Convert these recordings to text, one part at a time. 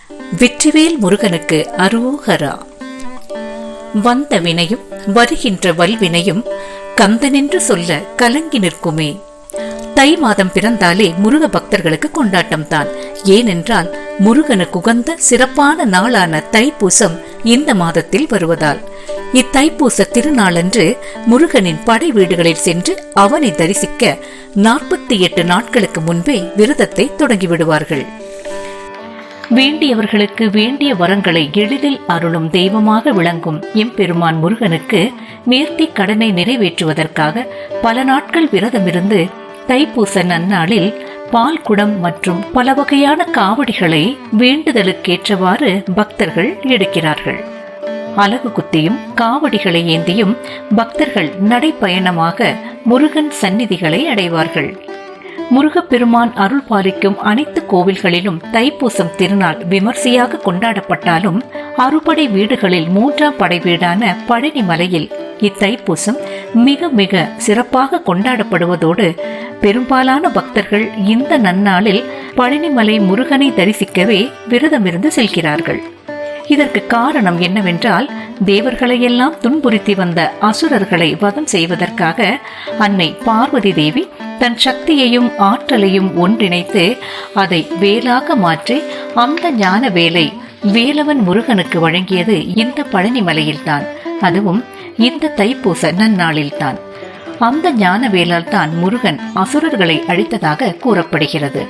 வெற்றிவேல் முருகனுக்கு அரோகரா. வந்த வினையும் வருகின்ற வல்வினையும் கந்தனென்று சொல்ல கலங்கி நிற்குமே. தை மாதம் பிறந்தாலே முருக பக்தர்களுக்கு கொண்டாட்டம் தான். ஏனென்றால் முருகனுக்கு உகந்த சிறப்பான நாளான தைப்பூசம் இந்த மாதத்தில் வருவதால் இத்தைப்பூச திருநாளன்று முருகனின் படை வீடுகளில் சென்று அவனை தரிசிக்க 48 நாட்களுக்கு முன்பே விரதத்தை தொடங்கிவிடுவார்கள். வேண்டியவர்களுக்கு வேண்டிய வரங்களை எளிதில் அருளும் தெய்வமாக விளங்கும் எம்பெருமான் முருகனுக்கு நேர்த்தி கடனை நிறைவேற்றுவதற்காக பல நாட்கள் விரதமிருந்து தைப்பூச நன்னாளில் பால் குடம் மற்றும் பல வகையான காவடிகளை வேண்டுதலுக்கேற்றவாறு பக்தர்கள் எடுக்கிறார்கள். அலகு குத்தியும் காவடிகளை ஏந்தியும் பக்தர்கள் நடைப்பயணமாக முருகன் சந்நிதிகளை அடைவார்கள். முருகப்பெருமான் அருள் பாலிக்கும் அனைத்து கோவில்களிலும் தைப்பூசம் திருநாள் விமர்சையாக கொண்டாடப்பட்டாலும் அறுபடை வீடுகளில் 3ஆம் படை வீடான பழனி மலையில் இத்தைப்பூசம் மிக மிக சிறப்பாக கொண்டாடப்படுவதோடு பெரும்பாலான பக்தர்கள் இந்த நன்னாளில் பழனிமலை முருகனை தரிசிக்கவே விரதமிருந்து செல்கிறார்கள். இதற்கு காரணம் என்னவென்றால், தேவர்களையெல்லாம் துன்புறுத்தி வந்த அசுரர்களை வதம் செய்வதற்காக அன்னை பார்வதி தேவி தன் சக்தியையும் ஆற்றலையும் ஒன்றிணைத்து அதை வேலாக மாற்றி அந்த ஞான வேலை வேலவன் முருகனுக்கு வழங்கியது இந்த பழனிமலையில்தான். அதுவும் இந்த தைப்பூச நன்னாளில்தான். அந்த ஞான வேலால் தான் முருகன் அசுரர்களை அழித்ததாக கூறப்படுகிறது.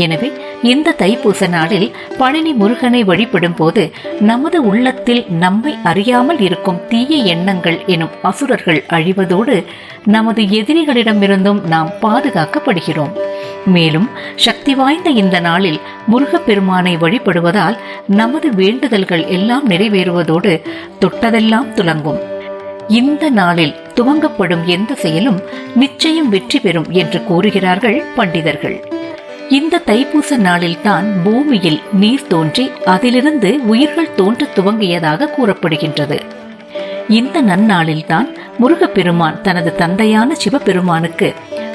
எனவே இந்த தைப்பூச நாளில் பழனி முருகனை வழிபடும் போது நமது உள்ளத்தில் நம்மை அறியாமல் இருக்கும் தீய எண்ணங்கள் எனும் அசுரர்கள் அழிவதோடு நமது எதிரிகளிடமிருந்தும் நாம் பாதுகாக்கப்படுகிறோம். மேலும் சக்தி வாய்ந்த இந்த நாளில் முருகப்பெருமானை வழிபடுவதால் நமது வேண்டுதல்கள் எல்லாம் நிறைவேறுவதோடு தொட்டதெல்லாம் துலங்கும். இந்த நாளில் துவங்கப்படும் எந்த செயலும் நிச்சயம் வெற்றி பெறும் என்று கூறுகிறார்கள் பண்டிதர்கள். இந்த தைப்பூச நாளில் தான் பூமியில் நீர் தோன்றி அதிலிருந்து உயிர்கள் தோன்ற துவங்கியதாக கூறப்படுகின்றது. இந்த நன்னாளில் தான் முருகப்பெருமான் தனது தந்தையான சிவபெருமானுக்கு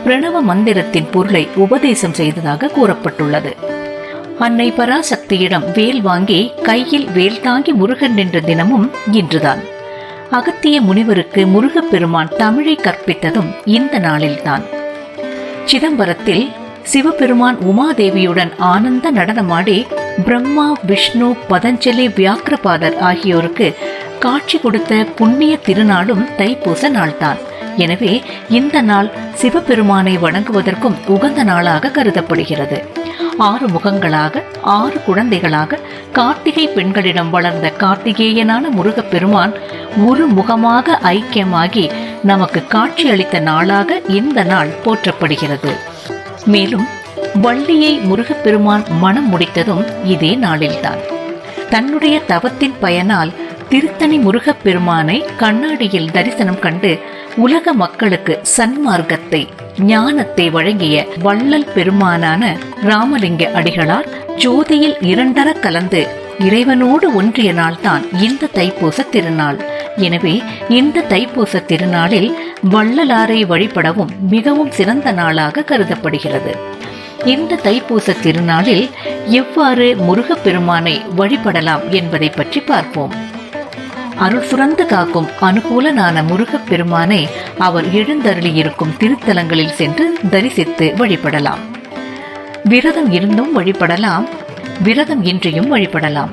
பிரணவ மந்திரத்தின் பொருளை உபதேசம் செய்ததாக கூறப்பட்டுள்ளது. அன்னை பராசக்தியிடம் வேல் வாங்கி கையில் வேல் தாங்கி முருகன் நின்ற தினமும் இன்றுதான். அகத்திய முனிவருக்கு முருகப்பெருமான் தமிழை கற்பித்ததும் இந்த நாளில்தான். சிதம்பரத்தில் சிவபெருமான் உமாதேவியுடன் ஆனந்த நடனமாடி பிரம்மா, விஷ்ணு, பதஞ்சலி, வியாக்கிரபாதர் ஆகியோருக்கு காட்சி கொடுத்த புண்ணிய திருநாளும் தைப்பூச நாள்தான். எனவே இந்த நாள் சிவபெருமானை வணங்குவதற்கும் உகந்த நாளாக கருதப்படுகிறது. 6 முகங்களாக 6 குழந்தைகளாக கார்த்திகை பெண்களிடம் வளர்ந்த கார்த்திகேயனான முருகப்பெருமான் ஒரு முகமாக ஐக்கியமாகி நமக்கு காட்சி அளித்த நாளாக இந்த நாள் போற்றப்படுகிறது. மேலும் வள்ளியை முருகப்பெருமான் மனம் முடித்ததும் இதே நாளில்தான். தன்னுடைய தவத்தின் பயனால் திருத்தணி முருகப்பெருமானை கண்ணாடியில் தரிசனம் கண்டு உலக மக்களுக்கு சன்மார்க்கத்தை ஞானத்தை வழங்கிய வள்ளல் பெருமானான ராமலிங்க அடிகளார் ஜோதியில் 2 கலந்து இறைவனோடு ஒன்றிய நாள்தான் இந்த தைப்பூச திருநாள். எனவே இந்த தைப்பூச திருநாளில் வள்ளலாரை வழிபடவும் மிகவும் சிறந்த நாளாக கருதப்படுகிறது. இந்த தைப்பூச திருநாளில் எவ்வாறு முருகப்பெருமானை வழிபடலாம் என்பதை பற்றி பார்ப்போம். அருள் சுரந்து காக்கும் அனுகூலனான முருகப்பெருமானை அவர் எழுந்தருளியிருக்கும் திருத்தலங்களில் சென்று தரிசித்து வழிபடலாம். விரதம் இருந்தும் வழிபடலாம், விரதம் இன்றியும் வழிபடலாம்.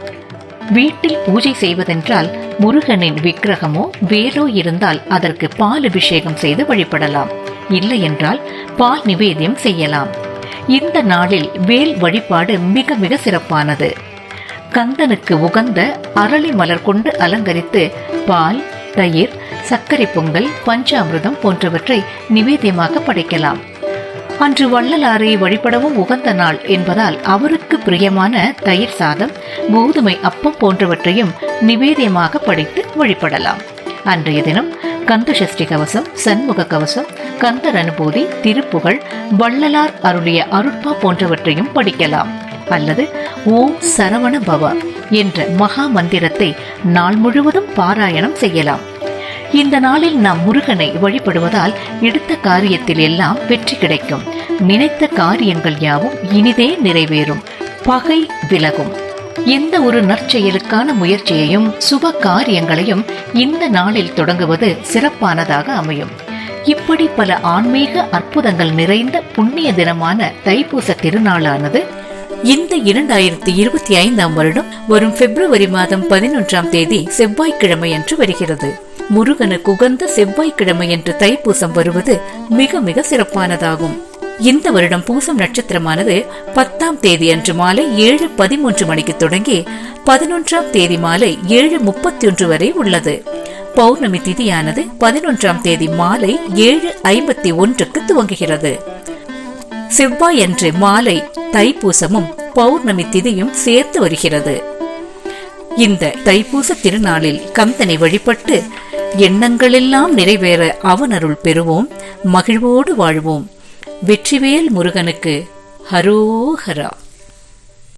வீட்டில் பூஜை செய்வதென்றால் முருகனின் விக்கிரகமோ வேலோ இருந்தால் அதற்கு பால் அபிஷேகம் செய்து வழிபடலாம். இல்லை என்றால் பால் நிவேத்தியம் செய்யலாம். இந்த நாளில் வேல் வழிபாடு மிக மிக சிறப்பானது. கந்தனுக்கு உகந்த அரளி மலர் கொண்டு அலங்கரித்து பால், தயிர், சர்க்கரை பொங்கல், பஞ்சாமிர்தம் போன்றவற்றை நிவேத்தியமாக படைக்கலாம். அன்று வள்ளலாரை வழிபடவும் உகந்த நாள் என்பதால் அவருக்கு பிரியமான தயிர் சாதம், கோதுமை அப்பம் போன்றவற்றையும் நிவேதியமாக படைத்து வழிபடலாம். அன்றைய தினம் கந்த சஷ்டி கவசம், சண்முக கவசம், கந்தர் அனுபூதி, திருப்புகழ், வள்ளலார் அருளிய அருட்பா போன்றவற்றையும் படிக்கலாம். அல்லது ஓம் சரவண பவ என்ற மகா மந்திரத்தை நாள் முழுவதும் பாராயணம் செய்யலாம். இந்த நாளில் நாம் முருகனை வழிபடுவதால் எடுத்த காரியத்தில் எல்லாம் வெற்றி கிடைக்கும். நினைத்த காரியங்கள் யாவும் இனிதே நிறைவேறும். பகை விலகும். எந்த ஒரு நற்செயலுக்கான முயற்சியையும் சுப காரியங்களையும் இந்த நாளில் தொடங்குவது சிறப்பானதாக அமையும். இப்படி பல ஆன்மீக அற்புதங்கள் நிறைந்த புண்ணிய தினமான தைப்பூச திருநாளானது இந்த 2025ஆம் வருடம் வரும் பிப்ரவரி மாதம் 11ஆம் தேதி செவ்வாய்க்கிழமை அன்று வருகிறது. முருகனுக்கு உகந்த செவ்வாய்க்கிழமை என்று தைப்பூசம் வருவது மிக மிக சிறப்பானதாகும். இந்த வருடம் பூசம் நட்சத்திரமானது 10ஆம் தேதி அன்று மாலை 7:13 மணிக்கு தொடங்கி 11ஆம் தேதி மாலை 7:31 வரை உள்ளது. பௌர்ணமி திதியானது 11ஆம் தேதி மாலை 7:51க்கு துவங்குகிறது. செவ்வாய் அன்று மாலை தைப்பூசமும் பௌர்ணமி திதியும் சேர்த்து வருகிறது. இந்த தைப்பூச திருநாளில் கந்தனை வழிபட்டு எண்ணங்களெல்லாம் நிறைவேற அவன் அருள் பெறுவோம், மகிழ்வோடு வாழ்வோம். வெற்றிவேல் முருகனுக்கு ஹரோஹரா.